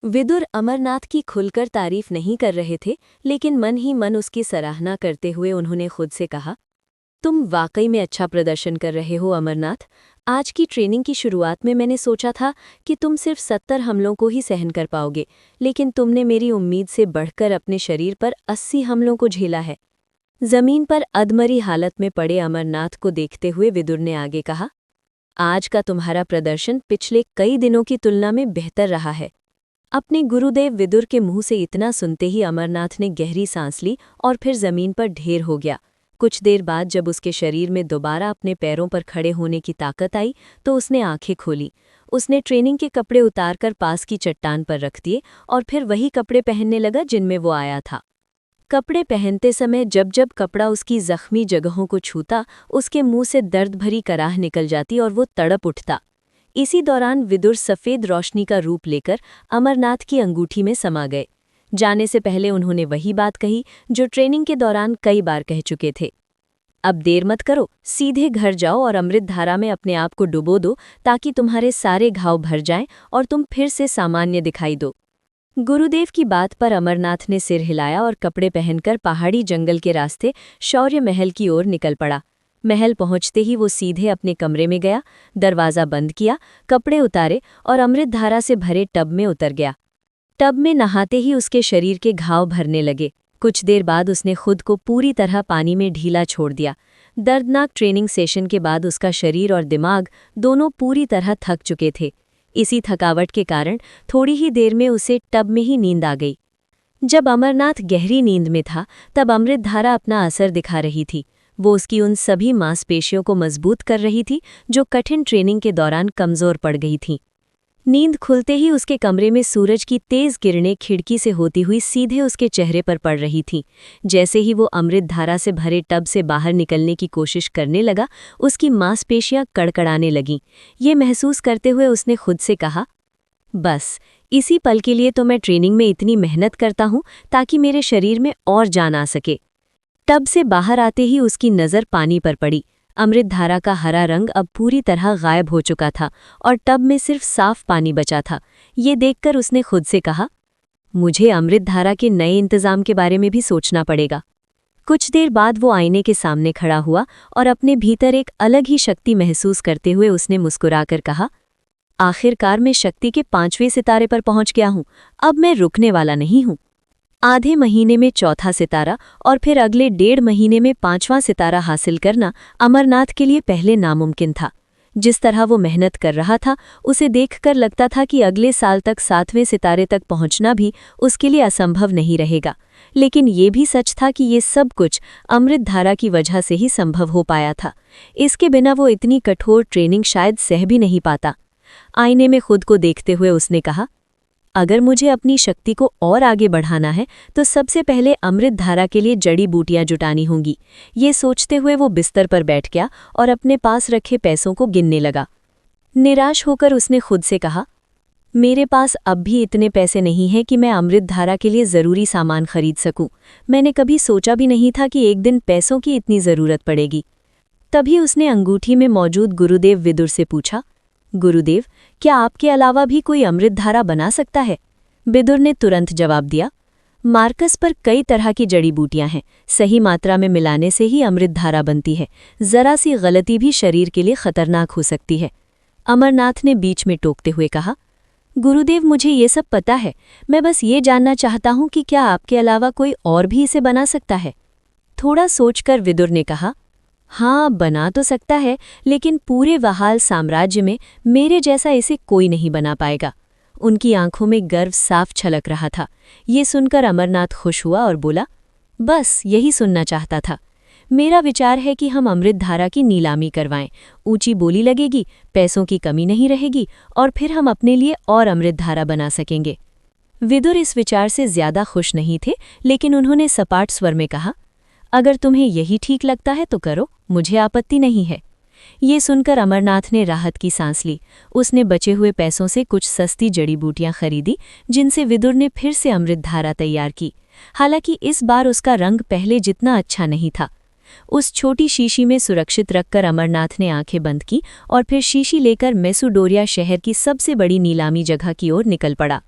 विदुर अमरनाथ की खुलकर तारीफ नहीं कर रहे थे, लेकिन मन ही मन उसकी सराहना करते हुए उन्होंने खुद से कहा, तुम वाकई में अच्छा प्रदर्शन कर रहे हो अमरनाथ। आज की ट्रेनिंग की शुरुआत में मैंने सोचा था कि तुम सिर्फ 70 हमलों को ही सहन कर पाओगे, लेकिन तुमने मेरी उम्मीद से बढ़कर अपने शरीर पर 80 हमलों को झेला है। जमीन पर अधमरी हालत में पड़े अमरनाथ को देखते हुए विदुर ने आगे कहा, आज का तुम्हारा प्रदर्शन पिछले कई दिनों की तुलना में बेहतर रहा है। अपने गुरुदेव विदुर के मुंह से इतना सुनते ही अमरनाथ ने गहरी सांस ली और फिर जमीन पर ढेर हो गया। कुछ देर बाद जब उसके शरीर में दोबारा अपने पैरों पर खड़े होने की ताकत आई तो उसने आंखें खोली। उसने ट्रेनिंग के कपड़े उतारकर पास की चट्टान पर रख दिए और फिर वही कपड़े पहनने लगा जिनमें वो आया था। कपड़े पहनते समय जब जब कपड़ा उसकी जख्मी जगहों को छूता, उसके मुंह से दर्द भरी कराह निकल जाती और वो तड़प उठता। इसी दौरान विदुर सफ़ेद रोशनी का रूप लेकर अमरनाथ की अंगूठी में समा गए। जाने से पहले उन्होंने वही बात कही जो ट्रेनिंग के दौरान कई बार कह चुके थे, अब देर मत करो, सीधे घर जाओ और अमृत धारा में अपने आप को डुबो दो ताकि तुम्हारे सारे घाव भर जाएं और तुम फिर से सामान्य दिखाई दो। गुरुदेव की बात पर अमरनाथ ने सिर हिलाया और कपड़े पहनकर पहाड़ी जंगल के रास्ते शौर्य महल की ओर निकल पड़ा। महल पहुंचते ही वो सीधे अपने कमरे में गया, दरवाज़ा बंद किया, कपड़े उतारे और अमृत धारा से भरे टब में उतर गया। टब में नहाते ही उसके शरीर के घाव भरने लगे। कुछ देर बाद उसने खुद को पूरी तरह पानी में ढीला छोड़ दिया। दर्दनाक ट्रेनिंग सेशन के बाद उसका शरीर और दिमाग दोनों पूरी तरह थक चुके थे। इसी थकावट के कारण थोड़ी ही देर में उसे टब में ही नींद आ गई। जब अमरनाथ गहरी नींद में था तब अमृत धारा अपना असर दिखा रही थी। वो उसकी उन सभी मांसपेशियों को मजबूत कर रही थी जो कठिन ट्रेनिंग के दौरान कमज़ोर पड़ गई थीं। नींद खुलते ही उसके कमरे में सूरज की तेज किरणें खिड़की से होती हुई सीधे उसके चेहरे पर पड़ रही थीं। जैसे ही वो अमृत धारा से भरे टब से बाहर निकलने की कोशिश करने लगा, उसकी मांसपेशियां कड़कड़ाने लगीं। ये महसूस करते हुए उसने खुद से कहा, बस इसी पल के लिए तो मैं ट्रेनिंग में इतनी मेहनत करता हूँ ताकि मेरे शरीर में और जान आ सके। टब से बाहर आते ही उसकी नज़र पानी पर पड़ी। अमृत धारा का हरा रंग अब पूरी तरह गायब हो चुका था और टब में सिर्फ साफ पानी बचा था। ये देखकर उसने खुद से कहा, मुझे अमृत धारा के नए इंतज़ाम के बारे में भी सोचना पड़ेगा। कुछ देर बाद वो आईने के सामने खड़ा हुआ और अपने भीतर एक अलग ही शक्ति महसूस करते हुए उसने मुस्कुराकर कहा, आखिरकार मैं शक्ति के 5वें सितारे पर पहुंच गया हूं। अब मैं रुकने वाला नहीं हूं। आधे महीने में चौथा सितारा और फिर अगले 1.5 महीने में 5वां सितारा हासिल करना अमरनाथ के लिए पहले नामुमकिन था। जिस तरह वो मेहनत कर रहा था, उसे देखकर लगता था कि अगले साल तक 7वें सितारे तक पहुंचना भी उसके लिए असंभव नहीं रहेगा। लेकिन ये भी सच था कि ये सब कुछ अमृत धारा की वजह से ही संभव हो पाया था। इसके बिना वो इतनी कठोर ट्रेनिंग शायद सह भी नहीं पाता। आईने में खुद को देखते हुए उसने कहा, अगर मुझे अपनी शक्ति को और आगे बढ़ाना है तो सबसे पहले अमृत धारा के लिए जड़ी बूटियां जुटानी होंगी। ये सोचते हुए वो बिस्तर पर बैठ गया और अपने पास रखे पैसों को गिनने लगा। निराश होकर उसने खुद से कहा, मेरे पास अब भी इतने पैसे नहीं हैं कि मैं अमृत धारा के लिए ज़रूरी सामान खरीद सकूं। मैंने कभी सोचा भी नहीं था कि एक दिन पैसों की इतनी ज़रूरत पड़ेगी। तभी उसने अंगूठी में मौजूद गुरुदेव विदुर से पूछा, गुरुदेव, क्या आपके अलावा भी कोई अमृत धारा बना सकता है? विदुर ने तुरंत जवाब दिया, मार्कस पर कई तरह की जड़ी बूटियां हैं। सही मात्रा में मिलाने से ही अमृत धारा बनती है। जरा सी गलती भी शरीर के लिए खतरनाक हो सकती है। अमरनाथ ने बीच में टोकते हुए कहा, गुरुदेव, मुझे ये सब पता है। मैं बस ये जानना चाहता हूँ कि क्या आपके अलावा कोई और भी इसे बना सकता है? थोड़ा सोचकर विदुर ने कहा, हाँ, बना तो सकता है, लेकिन पूरे वहाल साम्राज्य में मेरे जैसा इसे कोई नहीं बना पाएगा। उनकी आंखों में गर्व साफ छलक रहा था। ये सुनकर अमरनाथ खुश हुआ और बोला, बस यही सुनना चाहता था। मेरा विचार है कि हम अमृत धारा की नीलामी करवाएं। ऊंची बोली लगेगी, पैसों की कमी नहीं रहेगी और फिर हम अपने लिए और अमृत धारा बना सकेंगे। विदुर इस विचार से ज्यादा खुश नहीं थे, लेकिन उन्होंने सपाट स्वर में कहा, अगर तुम्हें यही ठीक लगता है तो करो, मुझे आपत्ति नहीं है। ये सुनकर अमरनाथ ने राहत की सांस ली। उसने बचे हुए पैसों से कुछ सस्ती जड़ी बूटियां खरीदी, जिनसे विदुर ने फिर से अमृत धारा तैयार की। हालांकि इस बार उसका रंग पहले जितना अच्छा नहीं था। उस छोटी शीशी में सुरक्षित रखकर अमरनाथ ने आंखें बंद की और फिर शीशी लेकर मेसुडोरिया शहर की सबसे बड़ी नीलामी जगह की ओर निकल पड़ा।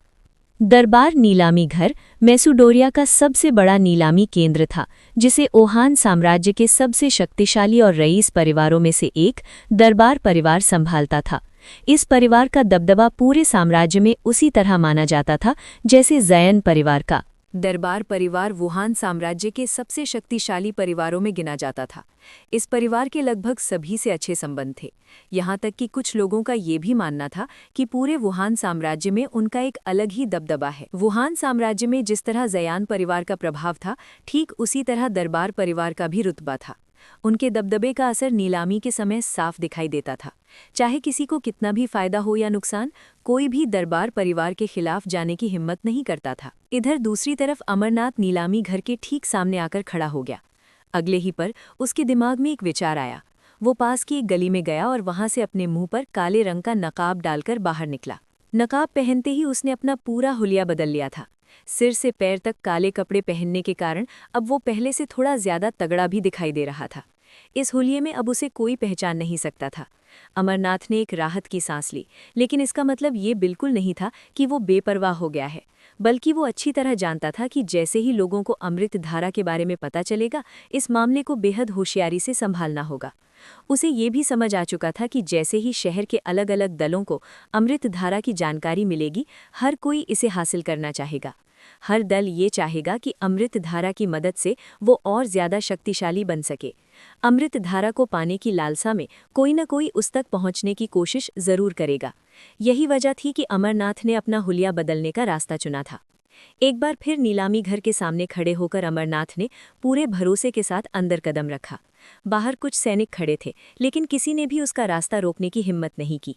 दरबार नीलामी घर मैसूडोरिया का सबसे बड़ा नीलामी केंद्र था, जिसे ओहान साम्राज्य के सबसे शक्तिशाली और रईस परिवारों में से एक दरबार परिवार संभालता था। इस परिवार का दबदबा पूरे साम्राज्य में उसी तरह माना जाता था जैसे जयन परिवार का। दरबार परिवार वुहान साम्राज्य के सबसे शक्तिशाली परिवारों में गिना जाता था। इस परिवार के लगभग सभी से अच्छे संबंध थे, यहाँ तक कि कुछ लोगों का ये भी मानना था कि पूरे वुहान साम्राज्य में उनका एक अलग ही दबदबा है। वुहान साम्राज्य में जिस तरह जयान परिवार का प्रभाव था, ठीक उसी तरह दरबार परिवार का भी रुतबा था। उनके दबदबे का असर नीलामी के समय साफ दिखाई देता था। चाहे किसी को कितना भी फायदा हो या नुकसान, कोई भी दरबार परिवार के खिलाफ जाने की हिम्मत नहीं करता था। इधर दूसरी तरफ अमरनाथ नीलामी घर के ठीक सामने आकर खड़ा हो गया। अगले ही पर उसके दिमाग में एक विचार आया। वो पास की एक गली में गया और वहां से अपने मुंह पर काले रंग का नकाब डालकर बाहर निकला। नकाब पहनते ही उसने अपना पूरा हुलिया बदल लिया था। सिर से पैर तक काले कपड़े पहनने के कारण अब वो पहले से थोड़ा ज्यादा तगड़ा भी दिखाई दे रहा था। इस हुलिये में अब उसे कोई पहचान नहीं सकता था। अमरनाथ ने एक राहत की सांस ली, लेकिन इसका मतलब ये बिल्कुल नहीं था कि वो बेपरवाह हो गया है, बल्कि वो अच्छी तरह जानता था कि जैसे ही लोगों को अमृत धारा के बारे में पता चलेगा, इस मामले को बेहद होशियारी से संभालना होगा। उसे ये भी समझ आ चुका था कि जैसे ही शहर के अलग अलग दलों को अमृत धारा की जानकारी मिलेगी, हर कोई इसे हासिल करना चाहेगा। हर दल ये चाहेगा कि अमृत धारा की मदद से वो और ज्यादा शक्तिशाली बन सके। अमृत धारा को पाने की लालसा में कोई न कोई उस तक पहुंचने की कोशिश जरूर करेगा। यही वजह थी कि अमरनाथ ने अपना हुलिया बदलने का रास्ता चुना था। एक बार फिर नीलामी घर के सामने खड़े होकर अमरनाथ ने पूरे भरोसे के साथ अंदर कदम रखा। बाहर कुछ सैनिक खड़े थे, लेकिन किसी ने भी उसका रास्ता रोकने की हिम्मत नहीं की।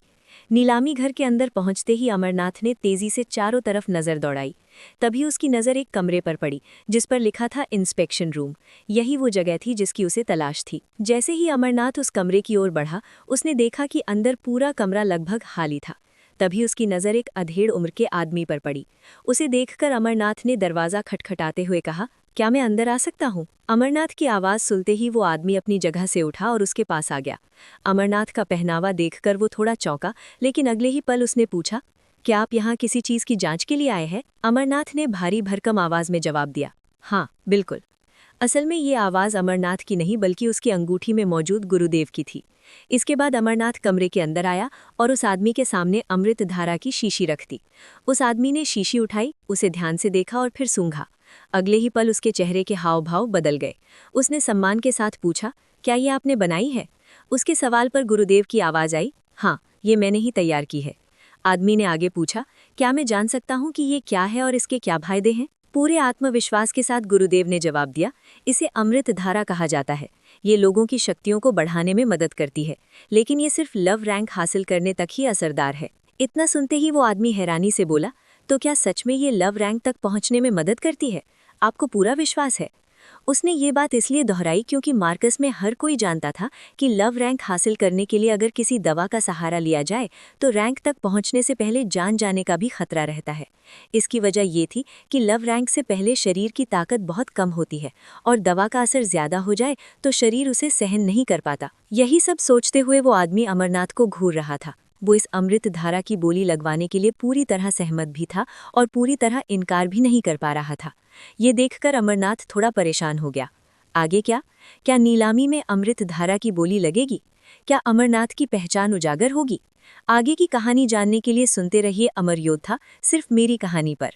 नीलामी घर के अंदर पहुंचते ही अमरनाथ ने तेजी से चारों तरफ नजर दौड़ाई। तभी उसकी नज़र एक कमरे पर पड़ी, जिस पर लिखा था इंस्पेक्शन रूम। यही वो जगह थी जिसकी उसे तलाश थी। जैसे ही अमरनाथ उस कमरे की ओर बढ़ा, उसने देखा कि अंदर पूरा कमरा लगभग खाली था। तभी उसकी नज़र एक अधेड़ उम्र के आदमी पर पड़ी। उसे देखकर अमरनाथ ने दरवाज़ा खटखटाते हुए कहा, क्या मैं अंदर आ सकता हूँ? अमरनाथ की आवाज़ सुनते ही वो आदमी अपनी जगह से उठा और उसके पास आ गया। अमरनाथ का पहनावा देखकर वो थोड़ा चौंका, लेकिन अगले ही पल उसने पूछा, क्या आप यहाँ किसी चीज़ की जांच के लिए आए हैं? अमरनाथ ने भारी भरकम आवाज़ में जवाब दिया, हाँ, बिल्कुल। असल में ये आवाज़ अमरनाथ की नहीं, बल्कि उसकी अंगूठी में मौजूद गुरुदेव की थी। इसके बाद अमरनाथ कमरे के अंदर आया और उस आदमी के सामने अमृत धारा की शीशी रख दी। उस आदमी ने शीशी उठाई, उसे ध्यान से देखा और फिर सूंघा। अगले ही पल उसके चेहरे के हाव भाव बदल गए। उसने सम्मान के साथ पूछा, क्या ये आपने बनाई है? उसके सवाल पर गुरुदेव की आवाज़ आई, हाँ, ये मैंने ही तैयार की है। आदमी ने आगे पूछा, क्या मैं जान सकता हूँ कि ये क्या है और इसके क्या फायदे हैं? पूरे आत्मविश्वास के साथ गुरुदेव ने जवाब दिया, इसे अमृत धारा कहा जाता है। ये लोगों की शक्तियों को बढ़ाने में मदद करती है, लेकिन ये सिर्फ लव रैंक हासिल करने तक ही असरदार है। इतना सुनते ही वो आदमी हैरानी से बोला, तो क्या सच में ये लव रैंक तक पहुंचने में मदद करती है? आपको पूरा विश्वास है? उसने ये बात इसलिए दोहराई क्योंकि मार्कस में हर कोई जानता था कि लव रैंक हासिल करने के लिए अगर किसी दवा का सहारा लिया जाए तो रैंक तक पहुंचने से पहले जान जाने का भी खतरा रहता है। इसकी वजह ये थी कि लव रैंक से पहले शरीर की ताकत बहुत कम होती है और दवा का असर ज्यादा हो जाए तो शरीर उसे सहन नहीं कर पाता। यही सब सोचते हुए वो आदमी अमरनाथ को घूर रहा था। वो इस अमृत धारा की बोली लगवाने के लिए पूरी तरह सहमत भी था और पूरी तरह इनकार भी नहीं कर पा रहा था। ये देखकर अमरनाथ थोड़ा परेशान हो गया। आगे क्या? क्या नीलामी में अमृत धारा की बोली लगेगी? क्या अमरनाथ की पहचान उजागर होगी? आगे की कहानी जानने के लिए सुनते रहिए अमर योद्धा, सिर्फ मेरी कहानी पर।